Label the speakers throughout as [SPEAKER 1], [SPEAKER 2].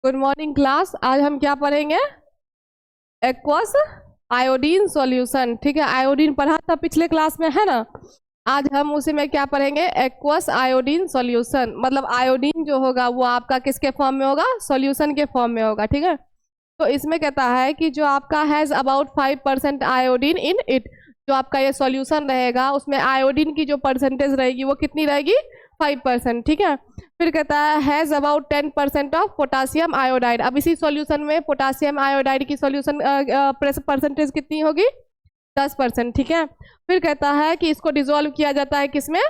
[SPEAKER 1] Good morning class. आज हम क्या पढ़ेंगे? Aqueous iodine solution. ठीक है, आयोडीन पढ़ा था पिछले क्लास में, है ना। आज हम उसी में क्या पढ़ेंगे? Aqueous iodine solution. मतलब आयोडीन जो होगा वो आपका किसके फॉर्म में होगा? सॉल्यूशन के फॉर्म में होगा। ठीक है, तो इसमें कहता है कि जो आपका has about 5% iodine in it, जो आपका ये सॉल्यूशन रहेगा उसमें आयोडीन की जो परसेंटेज रहेगी वो कितनी रहेगी? 5%। ठीक है, फिर कहता है has about 10% of potassium iodide. अब इसी सॉल्यूशन में पोटासियम आयोडाइड की सॉल्यूशन परसेंटेज कितनी होगी? 10%। ठीक है, फिर कहता है कि इसको डिसॉल्व किया जाता है किसमें?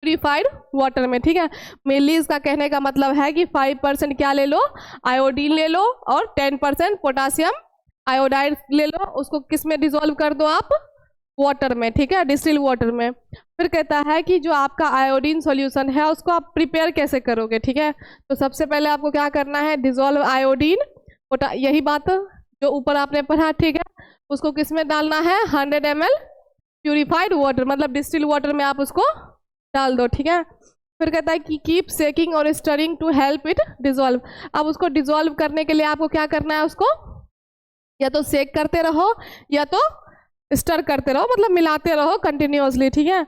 [SPEAKER 1] प्यूरिफाइड वाटर में। ठीक है, मेनली इसका कहने का मतलब है कि 5% क्या ले लो? आयोडीन ले लो, और 10% पोटासियम आयोडाइड ले लो, उसको किस में डिसॉल्व कर दो आप? वाटर में। ठीक है, डिस्टिल वाटर में। फिर कहता है कि जो आपका आयोडीन सॉल्यूशन है उसको आप प्रिपेयर कैसे करोगे? ठीक है, तो सबसे पहले आपको क्या करना है? डिसॉल्व आयोडीन यही बात जो ऊपर आपने पढ़ा। ठीक है, उसको किस में डालना है? 100 ml प्यूरिफाइड वाटर, मतलब डिस्टिल वाटर में आप उसको डाल दो। ठीक है, फिर कहता है कि कीप सेकिंग और stirring to help it dissolve. अब उसको डिसॉल्व करने के लिए आपको क्या करना है? उसको या तो सेक करते रहो या तो स्टर करते रहो, मतलब मिलाते रहो कंटिन्यूअसली। ठीक है,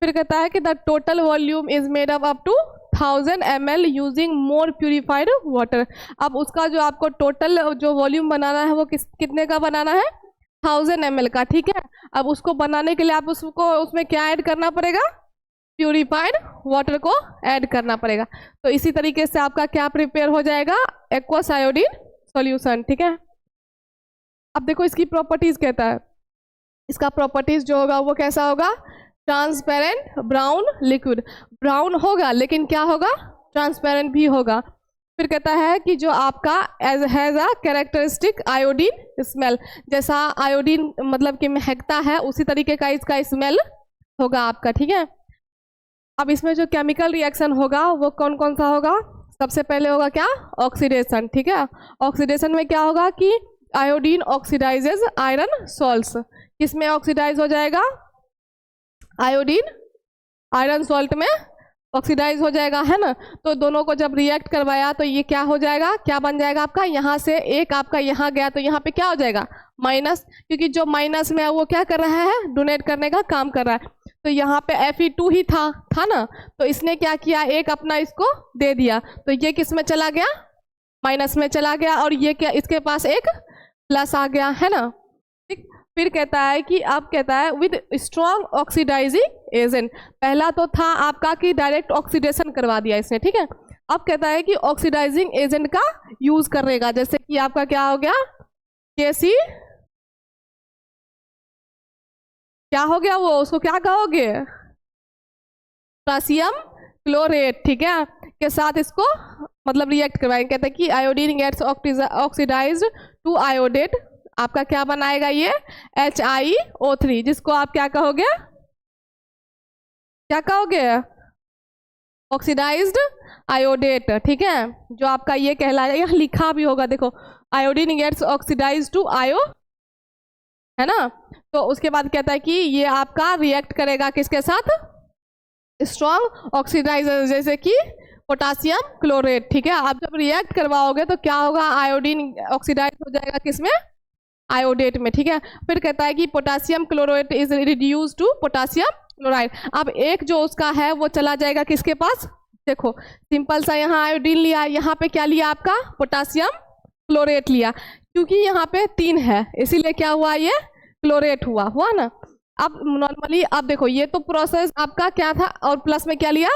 [SPEAKER 1] फिर कहता है कि the total volume is made up to 1000 ml using more purified water. अब उसका जो आपको टोटल जो वॉल्यूम बनाना है वो कितने का बनाना है? 1000 ml का। ठीक है, अब उसको बनाने के लिए आप उसको उसमें क्या ऐड करना पड़ेगा? प्यूरिफाइड वाटर को ऐड करना पड़ेगा। तो इसी तरीके से आपका क्या प्रिपेयर हो जाएगा? Aqueous iodine solution. ठीक है, अब देखो इसकी प्रॉपर्टीज कहता है। इसका प्रॉपर्टीज जो होगा वो कैसा होगा? Transparent brown liquid. ब्राउन होगा लेकिन क्या होगा? ट्रांसपेरेंट भी होगा। फिर कहता है कि जो आपका has a characteristic iodine smell, जैसा आयोडीन मतलब कि महकता है उसी तरीके का इसका स्मेल होगा आपका। ठीक है, अब इसमें जो केमिकल रिएक्शन होगा वो कौन कौन सा होगा? सबसे पहले होगा क्या? ऑक्सीडेशन। ठीक है, ऑक्सीडेशन में क्या होगा कि आयोडीन ऑक्सीडाइजेज आयरन सॉल्ट्स। किसमें ऑक्सीडाइज हो जाएगा? आयोडीन आयरन सॉल्ट में ऑक्सीडाइज हो जाएगा, है ना। तो दोनों को जब रिएक्ट करवाया तो ये क्या हो जाएगा? क्या बन जाएगा आपका? यहाँ से एक आपका यहाँ गया तो यहाँ पे क्या हो जाएगा? माइनस, क्योंकि जो माइनस में है वो क्या कर रहा है? डोनेट करने का काम कर रहा है। तो यहाँ पे Fe2 ही था ना, तो इसने क्या किया? एक अपना इसको दे दिया, तो ये किस में चला गया? माइनस में चला गया, और ये क्या? इसके पास एक प्लस आ गया, है ना। ठीक, फिर कहता है कि अब कहता है विद स्ट्रॉन्ग ऑक्सीडाइजिंग एजेंट। पहला तो था आपका कि डायरेक्ट ऑक्सीडेशन करवा दिया इसने। ठीक है, अब कहता है कि ऑक्सीडाइजिंग एजेंट का यूज करेगा, जैसे कि आपका क्या हो गया? KC क्या हो गया? वो उसको क्या कहोगे? Potassium chlorate. ठीक है, के साथ इसको मतलब रिएक्ट करवाएंगे। कहते हैं कि iodine gets oxidised to iodate. आपका क्या बनाएगा ये? HiO3, जिसको आप क्या कहोगे? क्या कहोगे? Oxidised iodate. ठीक है, जो आपका ये कहलाएगा, यहाँ लिखा भी होगा देखो, आयोडीन गेट्स ऑक्सीडाइज्ड टू आयो, है ना। तो उसके बाद कहता है कि ये आपका रिएक्ट करेगा किसके साथ? स्ट्रॉन्ग ऑक्सीडाइजर, जैसे कि पोटासियम क्लोरेट। ठीक है, आप जब रिएक्ट करवाओगे तो क्या होगा? आयोडीन ऑक्सीडाइज हो जाएगा किसमें? आयोडेट में। ठीक है, फिर कहता है कि potassium chlorate is reduce to potassium chloride. अब एक जो उसका है वो चला जाएगा किसके पास? देखो सिंपल सा, यहाँ आयोडीन लिया, यहाँ पे क्या लिया आपका? पोटासियम क्लोरेट लिया, क्योंकि यहाँ पे 3 है इसीलिए क्या हुआ? ये क्लोरेट हुआ ना। अब नॉर्मली अब देखो ये तो प्रोसेस आपका क्या था, और प्लस में क्या लिया?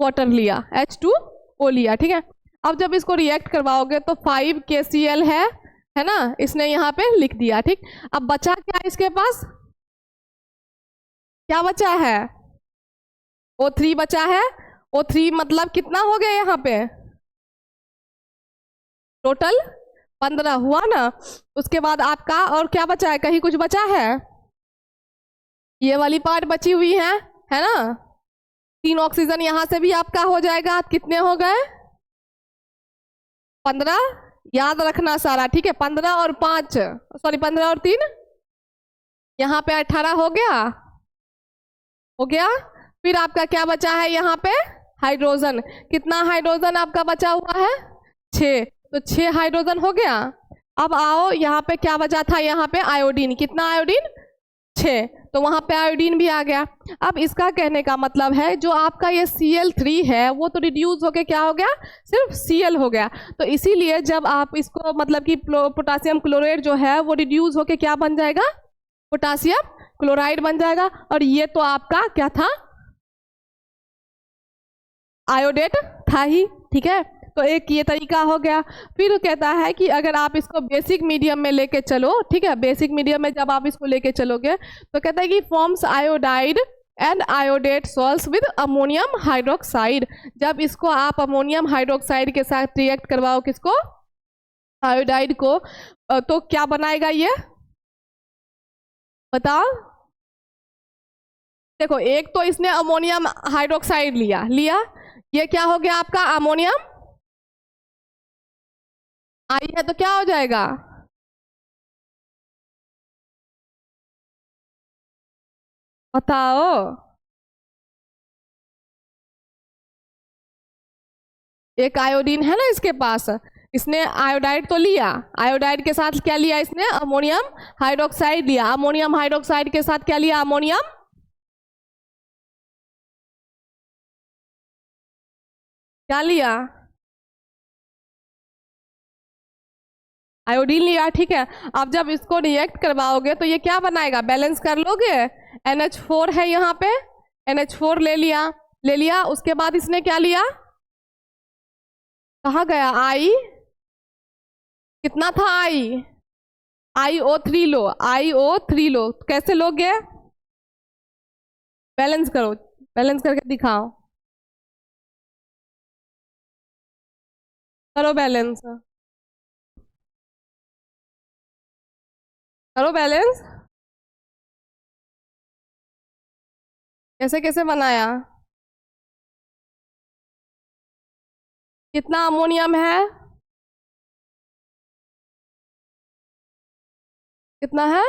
[SPEAKER 1] वाटर लिया, H2O लिया। ठीक है, अब जब इसको रिएक्ट करवाओगे तो 5 KCl है ना, इसने यहाँ पे लिख दिया। ठीक, अब बचा क्या इसके पास? क्या बचा है? O3 बचा है। O3 मतलब कितना हो गया यहाँ पे? टोटल 15 हुआ ना। उसके बाद आपका और क्या बचा है? कहीं कुछ बचा है? ये वाली पार्ट बची हुई है ना। 3 ऑक्सीजन यहाँ से भी आपका हो जाएगा। कितने हो गए? 15, याद रखना सारा। ठीक है, 15 और 5, सॉरी 15 और 3, यहाँ पे 18 हो गया। फिर आपका क्या बचा है यहाँ पे? हाइड्रोजन। कितना हाइड्रोजन आपका बचा हुआ है? 6। तो 6 हाइड्रोजन हो गया। अब आओ यहाँ पे क्या बचा था, यहाँ पे आयोडीन, कितना आयोडीन, 6, तो वहाँ पे आयोडीन भी आ गया। अब इसका कहने का मतलब है जो आपका ये Cl3 है वो तो रिड्यूस होके क्या हो गया, सिर्फ Cl हो गया। तो इसीलिए जब आप इसको मतलब कि पोटासियम क्लोराइड जो है वो रिड्यूस होके क्या बन जाएगा, पोटासियम क्लोराइड बन जाएगा। और ये तो आपका क्या था, आयोडेट था ही, ठीक है। तो एक ये तरीका हो गया। फिर कहता है कि अगर आप इसको बेसिक मीडियम में लेके चलो, ठीक है, बेसिक मीडियम में जब आप इसको लेके चलोगे तो कहता है कि forms iodide and iodate salts with ammonium hydroxide. जब इसको आप अमोनियम हाइड्रोक्साइड के साथ रिएक्ट करवाओ, किसको, आयोडाइड को, तो क्या बनाएगा ये बताओ। देखो एक तो इसने अमोनियम हाइड्रोक्साइड लिया, ये क्या हो गया आपका, अमोनियम आई है तो क्या हो जाएगा, बताओ। एक आयोडीन है ना इसके पास, इसने आयोडाइड तो लिया, आयोडाइड के साथ क्या लिया इसने, अमोनियम हाइड्रोक्साइड लिया, अमोनियम हाइड्रोक्साइड के साथ क्या लिया, अमोनियम, क्या लिया, आयोडीन लिया, ठीक है। अब जब इसको रिएक्ट करवाओगे तो ये क्या बनाएगा, बैलेंस कर लोगे, NH4 है यहाँ पे, NH4 ले लिया, उसके बाद इसने क्या लिया, कहाँ गया आई, कितना था आई, IO3 लो, IO3 लो, कैसे लोगे, बैलेंस करो, बैलेंस करके दिखाओ, करो बैलेंस, करो बैलेंस, कैसे कैसे बनाया, कितना अमोनियम है, कितना है,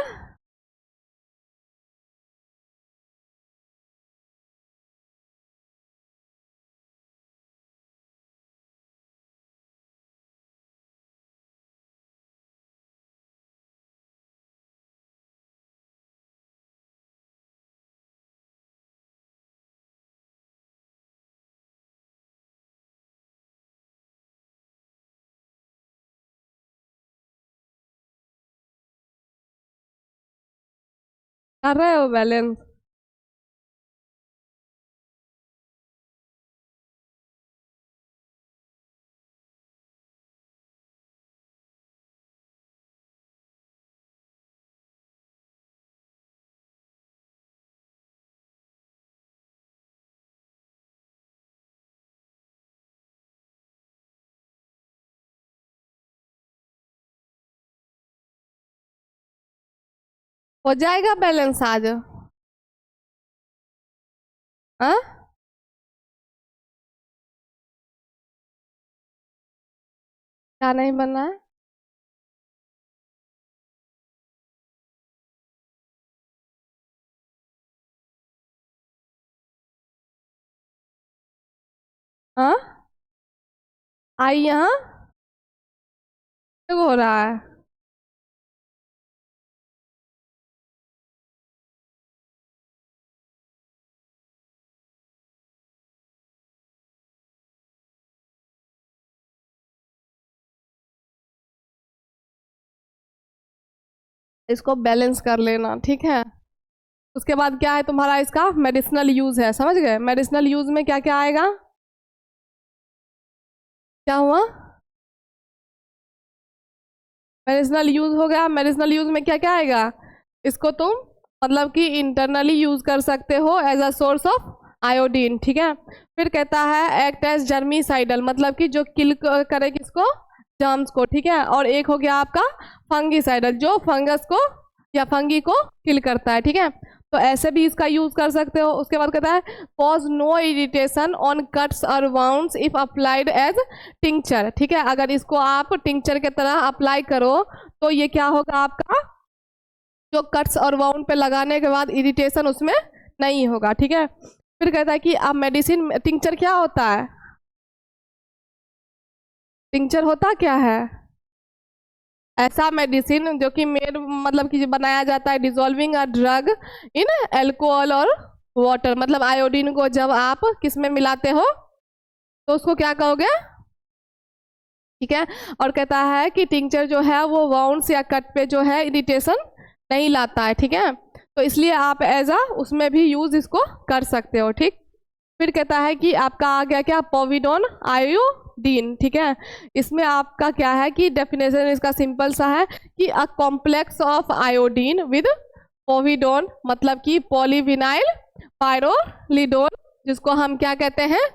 [SPEAKER 1] कर रहे हो बैलेंस, हो जाएगा बैलेंस आज, हाँ, क्या नहीं बना है, हाँ, आई यहाँ हो रहा है, इसको बैलेंस कर लेना, ठीक है। उसके बाद क्या है तुम्हारा, इसका मेडिसिनल यूज है, समझ गए, मेडिसिनल यूज में क्या क्या आएगा, क्या हुआ, मेडिसिनल यूज हो गया, मेडिसिनल यूज में क्या क्या आएगा, इसको तुम मतलब कि इंटरनली यूज कर सकते हो as a source of iodine, ठीक है। फिर कहता है एक्ट एज जर्मीसाइडल, मतलब कि जो किल करे किसको, जर्म्स को, ठीक है। और एक हो गया आपका फंगीसाइडल, जो फंगस को या फंगी को किल करता है, ठीक है। तो ऐसे भी इसका यूज कर सकते हो। उसके बाद कहता है causes no irritation on cuts और wounds if applied as tincture, ठीक है। अगर इसको आप टिंचर के तरह अप्लाई करो तो ये क्या होगा आपका, जो कट्स और वाउंड पे लगाने के बाद इरिटेशन उसमें नहीं होगा, ठीक है। फिर कहता है कि अब मेडिसिन टिंचर क्या होता है, टिंचर होता क्या है? ऐसा मेडिसिन जो कि मेड मतलब कि बनाया जाता है dissolving a drug in alcohol और वाटर, मतलब आयोडीन को जब आप किस में मिलाते हो तो उसको क्या कहोगे? ठीक है। और कहता है कि टिंचर जो है वो वाउंड्स या कट पे जो है इरिटेशन नहीं लाता है, ठीक है, तो इसलिए आप एज अ उसमें भी यूज इसको कर सकते हो, ठीक। फिर कहता है कि आपका आ गया क्या? पोविडोन आयोडीन, ठीक है। इसमें आपका क्या है कि डेफिनेशन इसका सिंपल सा है कि a complex of iodine with povidone, मतलब कि पॉलीविनाइल पायरोलिडोन, जिसको हम क्या कहते हैं?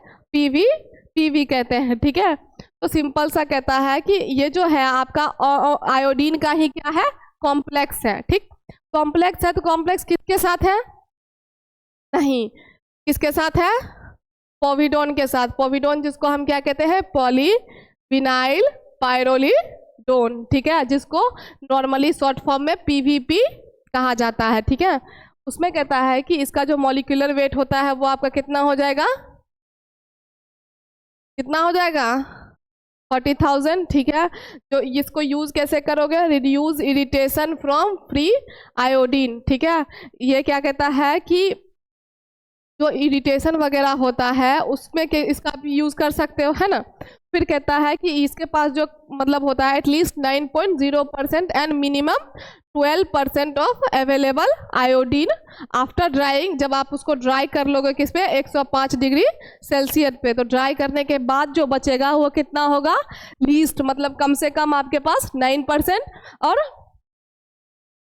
[SPEAKER 1] पीवी कहते हैं, ठीक है। तो सिंपल सा कहता है कि ये जो है आपका आयोडीन का ही क्या है? कॉम्प्लेक्स है, ठीक। कॉम्प्लेक्स है तो कॉम्प्लेक्स किसके साथ है? नहीं, किसके साथ है? पोविडोन के साथ। पोविडोन जिसको हम क्या कहते हैं? पॉलीविनाइल पायरोलिडोन, ठीक है, जिसको नॉर्मली शॉर्ट फॉर्म में पीवीपी कहा जाता है, ठीक है। उसमें कहता है कि इसका जो मॉलिक्यूलर वेट होता है वो आपका कितना हो जाएगा? कितना हो जाएगा? 40,000, ठीक है। तो इसको यूज कैसे करोगे? Reduce irritation from free iodine, ठीक है। ये क्या कहता है कि जो इरिटेशन वगैरह होता है उसमें के इसका भी यूज कर सकते हो, है ना। फिर कहता है कि इसके पास जो मतलब होता है at least 9.0% and minimum 12% of available iodine after drawing. जब आप उसको ड्राई कर लोगे किस पे? 105 डिग्री सेल्सियस पे, तो ड्राई करने के बाद जो बचेगा वो कितना होगा? लीस्ट, मतलब कम से कम आपके पास 9%, और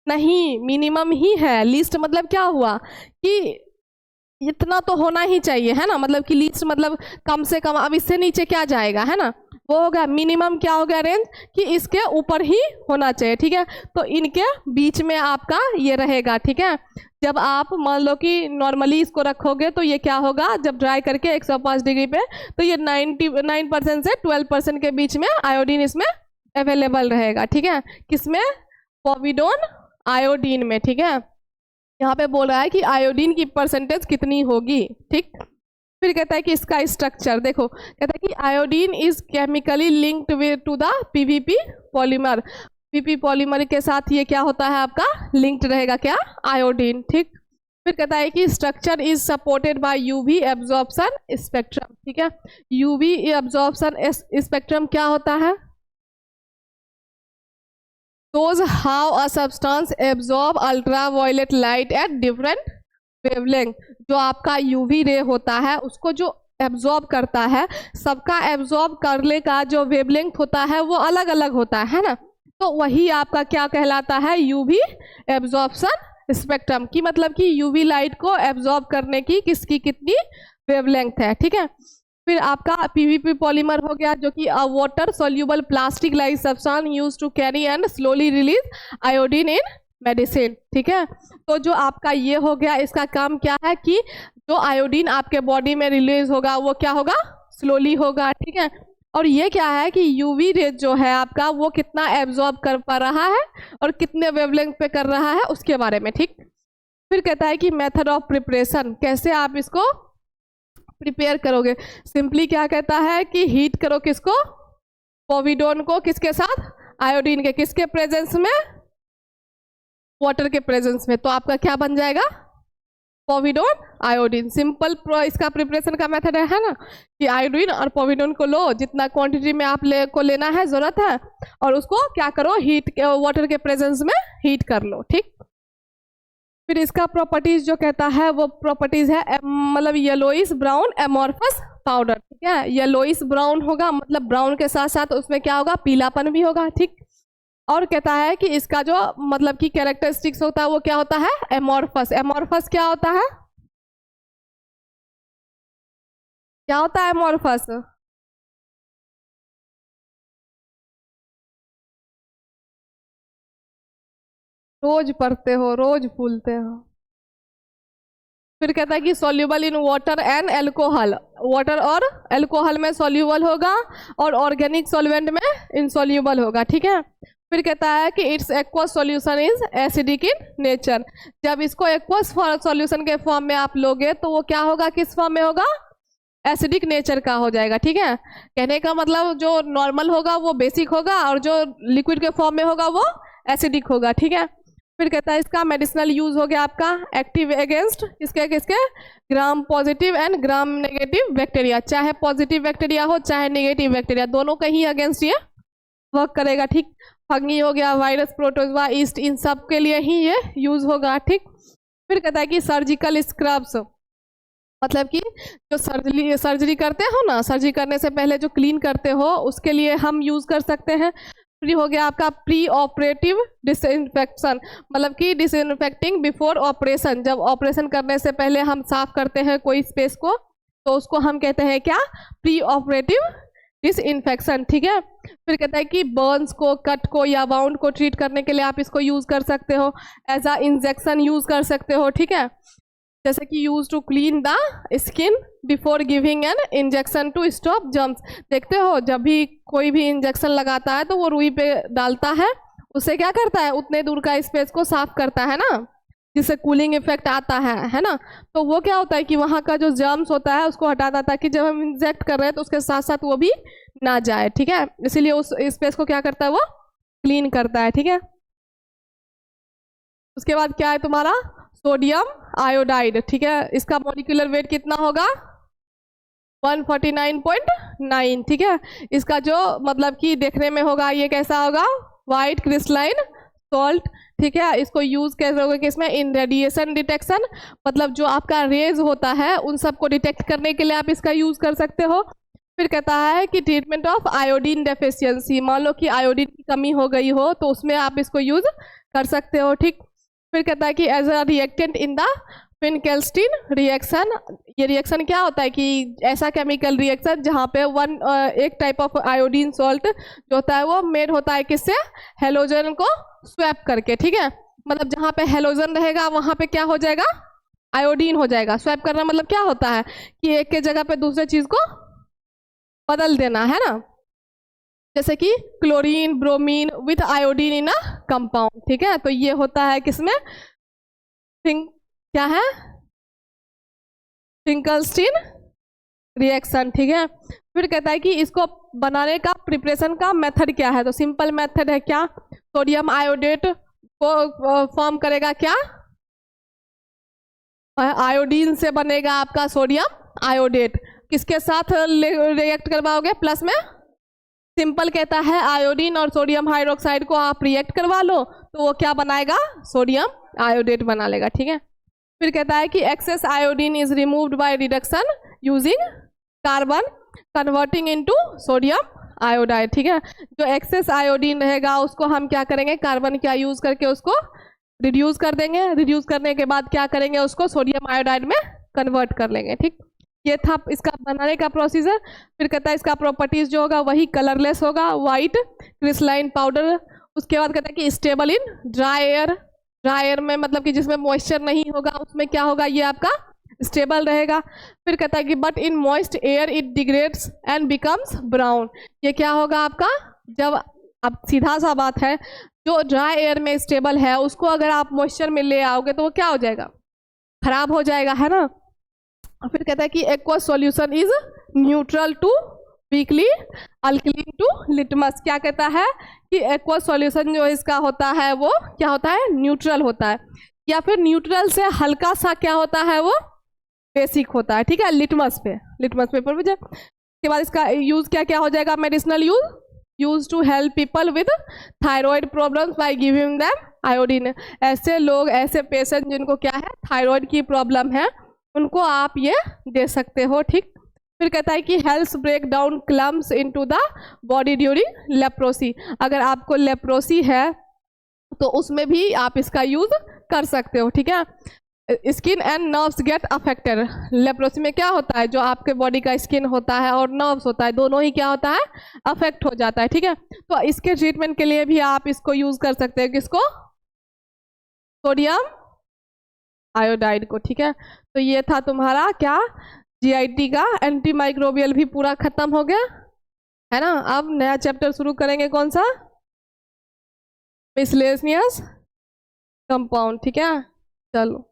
[SPEAKER 1] नहीं मिनिमम ही है। लीस्ट मतलब क्या हुआ कि इतना तो होना ही चाहिए, है ना, मतलब कि लीस्ट मतलब कम से कम। अब इससे नीचे क्या जाएगा, है ना, वो होगा मिनिमम। क्या हो गया? रेंज कि इसके ऊपर ही होना चाहिए, ठीक है। तो इनके बीच में आपका ये रहेगा, ठीक है। जब आप मान लो कि नॉर्मली इसको रखोगे तो ये क्या होगा? जब ड्राई करके 105 डिग्री पे, तो ये 99% से 12% के बीच में आयोडीन इसमें अवेलेबल रहेगा, ठीक है। किसमें? पोविडोन आयोडीन में, ठीक है। यहाँ पे बोल रहा है कि आयोडीन की परसेंटेज कितनी होगी, ठीक। फिर कहता है कि इसका स्ट्रक्चर देखो, कहता है कि iodine is chemically linked with two the PVP polymer. PP polymer के साथ ये क्या होता है? आपका लिंक्ड रहेगा, क्या? आयोडीन, ठीक। फिर कहता है कि structure is supported by UV absorption spectrum, ठीक है। यूवी एब्जॉर्प्शन स्पेक्ट्रम क्या होता है? shows how a substance absorb ultraviolet light at different wavelength। जो आपका यूवी रे होता है उसको जो एब्जॉर्ब करता है, सबका एब्जॉर्ब करने का जो वेवलेंथ होता है वो अलग अलग होता है ना। तो वही आपका क्या कहलाता है? यूवी एब्जॉर्प्शन स्पेक्ट्रम की, मतलब कि यूवी लाइट को एब्जॉर्ब करने की किसकी कितनी वेवलेंथ है, ठीक है। फिर आपका पीवीपी पॉलीमर हो गया, जो कि water soluble plastic like substance used to carry and slowly release iodine in medicine, ठीक है। तो जो आपका ये हो गया, इसका काम क्या है कि जो आयोडीन आपके बॉडी में रिलीज होगा वो क्या होगा? स्लोली होगा, ठीक है। और ये क्या है कि यूवी रेज जो है आपका वो कितना एब्जॉर्ब कर पा रहा है और कितने वेवलेंथ पे कर रहा है उसके बारे में, ठीक। फिर कहता है कि मेथड ऑफ प्रिपरेशन, कैसे आप इसको प्रिपेयर करोगे। सिंपली क्या कहता है कि हीट करो किसको? पोविडोन को, किसके साथ? आयोडीन के, किसके प्रेजेंस में? वाटर के प्रेजेंस में। तो आपका क्या बन जाएगा? Povidone iodine. सिंपल इसका प्रिपरेशन का मेथड है ना कि आयोडीन और पोविडोन को लो, जितना क्वांटिटी में आप को लेना है, जरूरत है, और उसको क्या करो? हीट वाटर के प्रेजेंस में हीट कर लो, ठीक। फिर इसका प्रॉपर्टीज जो कहता है वो प्रॉपर्टीज है मतलब येलोइस ब्राउन एमॉर्फस पाउडर, ठीक है। येलोइस ब्राउन होगा, मतलब ब्राउन के साथ साथ उसमें क्या होगा? पीलापन भी होगा, ठीक। और कहता है कि इसका जो मतलब कि कैरेक्टरिस्टिक्स होता है वो क्या होता है? एमॉर्फस। एमॉर्फस क्या होता है? क्या होता है एमॉर्फस? रोज पढ़ते हो, रोज भूलते हो। फिर कहता है कि soluble in water and alcohol. Water और एल्कोहल में सॉल्यूबल होगा और ऑर्गेनिक सॉल्वेंट में इनसॉल्यूबल होगा, ठीक है। फिर कहता है कि it's aqueous solution is acidic in nature. जब इसको एक्वस सॉल्यूशन के फॉर्म में आप लोगे तो वो क्या होगा? किस फॉर्म में होगा? एसिडिक नेचर का हो जाएगा, ठीक है। कहने का मतलब जो नॉर्मल होगा वो बेसिक होगा और जो लिक्विड के फॉर्म में होगा वो एसिडिक होगा, ठीक है। फिर कहता है इसका मेडिसिनल यूज हो गया आपका एक्टिव अगेंस्ट किसके किसके, gram positive and gram negative bacteria, चाहे पॉजिटिव बैक्टीरिया हो चाहे नेगेटिव बैक्टीरिया, दोनों का ही अगेंस्ट ये वर्क करेगा, ठीक। फंगी हो गया, वायरस, प्रोटोजोआ, ईस्ट, इन सब के लिए ही ये यूज होगा, ठीक। फिर कहता है कि सर्जिकल स्क्रब्स, मतलब कि जो सर्जरी करते हो ना, सर्जरी करने से पहले जो क्लीन करते हो उसके लिए हम यूज कर सकते हैं। फिर हो गया आपका प्री ऑपरेटिव डिसइंफेक्शन, मतलब कि डिसइंफेक्टिंग बिफोर ऑपरेशन, जब ऑपरेशन करने से पहले हम साफ करते हैं कोई स्पेस को तो उसको हम कहते हैं क्या, प्री ऑपरेटिव डिसइंफेक्शन, ठीक है। फिर कहता है कि बर्न्स को, कट को या वाउंड को ट्रीट करने के लिए आप इसको यूज कर सकते हो, एज अ इंजेक्शन यूज कर सकते हो, ठीक है। जैसे कि use to clean the skin before giving an injection to stop germs, देखते हो जब भी कोई भी इंजेक्शन लगाता है तो वो रुई पे डालता है, उससे क्या करता है, उतने दूर का स्पेस को साफ करता है ना, जिससे कूलिंग इफेक्ट आता है ना। तो वो क्या होता है कि वहाँ का जो जर्म्स होता है उसको हटाता था कि जब हम इंजेक्ट कर रहे हैं तो उसके साथ साथ वो भी ना जाए, ठीक है। इसीलिए उस स्पेस को क्या करता है, वो क्लीन करता है, ठीक है। उसके बाद क्या है तुम्हारा सोडियम आयोडाइड, ठीक है। इसका मॉलिक्यूलर वेट कितना होगा, 149.9, ठीक है। इसका जो मतलब कि देखने में होगा ये कैसा होगा, वाइट क्रिस्टलाइन सॉल्ट, ठीक है। इसको यूज कैसे होगा कि इसमें इन रेडिएशन डिटेक्शन, मतलब जो आपका रेज होता है उन सबको डिटेक्ट करने के लिए आप इसका यूज कर सकते हो। फिर कहता है कि ट्रीटमेंट ऑफ आयोडीन डेफिशिएंसी, मान लो कि आयोडीन की कमी हो गई हो तो उसमें आप इसको यूज कर सकते हो, ठीक। फिर कहता है कि as a reactant in the Finkelstein reaction, ये रिएक्शन क्या होता है कि ऐसा केमिकल रिएक्शन जहाँ पे एक टाइप ऑफ आयोडीन सॉल्ट जो होता है वो मेड होता है किससे, हेलोजन को स्वैप करके, ठीक है। मतलब जहाँ पे हेलोजन रहेगा वहाँ पे क्या हो जाएगा, आयोडीन हो जाएगा। स्वैप करना मतलब क्या होता है कि एक के जगह पे दूसरे चीज को बदल देना, है ना। जैसे कि chlorine bromine with iodine in a compound, ठीक है। तो ये होता है किसमें, क्या है, फिंकलस्टीन रिएक्शन, ठीक है। फिर कहता है कि इसको बनाने का प्रिपरेशन का मेथड क्या है, तो सिंपल मेथड है क्या, सोडियम आयोडेट को फॉर्म करेगा क्या, आयोडीन से बनेगा आपका सोडियम आयोडेट, किसके साथ रिएक्ट करवाओगे, प्लस में, सिंपल कहता है आयोडीन और सोडियम हाइड्रोक्साइड को आप रिएक्ट करवा लो तो वो क्या बनाएगा, सोडियम आयोडेट बना लेगा, ठीक है। फिर कहता है कि excess iodine is removed by reduction using carbon converting into sodium iodide, ठीक है। जो एक्सेस आयोडीन रहेगा उसको हम क्या करेंगे, कार्बन का यूज करके उसको रिड्यूस कर देंगे, रिड्यूस करने के बाद क्या करेंगे, उसको सोडियम आयोडाइड में कन्वर्ट कर लेंगे, ठीक। ये था इसका बनाने का प्रोसीजर। फिर कहता है इसका प्रॉपर्टीज जो होगा वही कलरलेस होगा, वाइट क्रिस्टलाइन पाउडर। उसके बाद कहता है कि stable in dry air, dry air में मतलब कि जिसमें मॉइस्चर नहीं होगा उसमें क्या होगा, ये आपका स्टेबल रहेगा। फिर कहता है कि but in moist air it degrades and becomes brown, ये क्या होगा आपका, जब अब सीधा सा बात है, जो ड्राई एयर में स्टेबल है उसको अगर आप मॉइस्चर में ले आओगे तो वो क्या हो जाएगा, खराब हो जाएगा, है ना। फिर कहता है कि aqua solution is neutral to weakly alkaline to litmus, क्या कहता है कि एक्वा सॉल्यूशन जो इसका होता है वो क्या होता है, न्यूट्रल होता है, या फिर न्यूट्रल से हल्का सा क्या होता है, वो बेसिक होता है, ठीक है। लिटमस पेपर में जाए। उसके बाद इसका यूज क्या क्या हो जाएगा, medicinal use to help people with thyroid problems by giving them iodine, ऐसे लोग, ऐसे पेशेंट जिनको क्या है, थायराइड की प्रॉब्लम है, उनको आप ये दे सकते हो, ठीक। फिर कहता है कि helps break down clumps into the body during leprosy, अगर आपको लेप्रोसी है तो उसमें भी आप इसका यूज कर सकते हो, ठीक है। Skin and nerves get affected, leprosy में क्या होता है, जो आपके बॉडी का स्किन होता है और नर्व्स होता है दोनों ही क्या होता है, अफेक्ट हो जाता है, ठीक है। तो इसके ट्रीटमेंट के लिए भी आप इसको यूज कर सकते हैं, किसको, सोडियम आयोडाइड को, ठीक है। तो ये था तुम्हारा क्या, जीआईटी का एंटी माइक्रोबियल भी पूरा खत्म हो गया, है ना। अब नया चैप्टर शुरू करेंगे, कौन सा, मिसलेनियस कंपाउंड, ठीक है। चलो।